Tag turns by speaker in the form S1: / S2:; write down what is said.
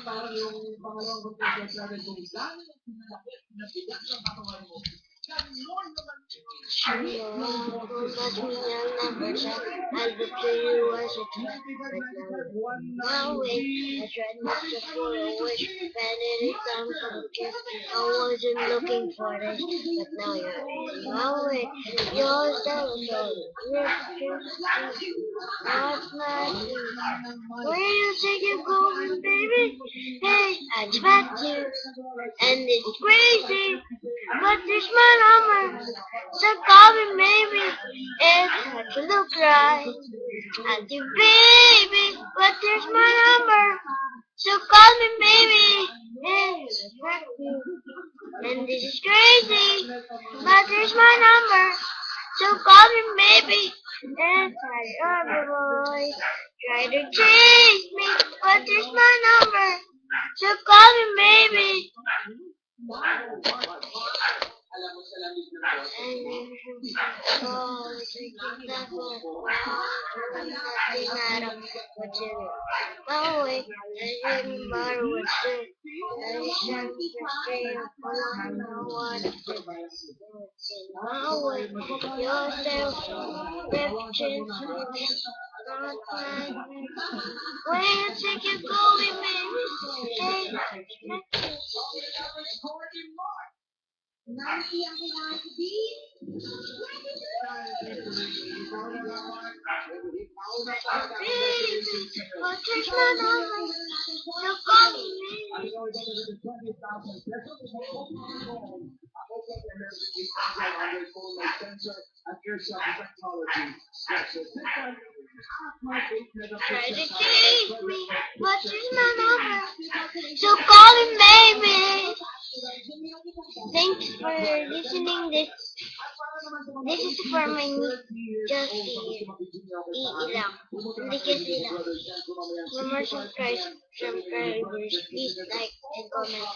S1: I'll look to you as a threat, but now wait. I tried not to follow it, but it comes from kiss. I wasn't looking for this, but now you're in my way. Your style is all what's my dream? Where you think you're going, baby? Hey, I met you, and it's crazy, but it's my number. So call me, maybe. It's hard to look right at you, baby, but there's my number. So call me, baby. It's hard to, and this is crazy, but there's my number. So call me, maybe. And I other boy try to chase me, but there's my number. So call me, maybe. Oh, thinking that nothing I don't what's in it. My way, I didn't matter what's in it. I just trying to stay up alone, know what to do. My way, yourself, reflections, not mine. Where you think you're going, baby? Hey, but there's my number. So call me. Try to chase me, but there's my number. So call me, baby. Thanks for listening. This is for my niece, Josie. Iilang. Hindi kasi lang. For more subscribers, please like and comment.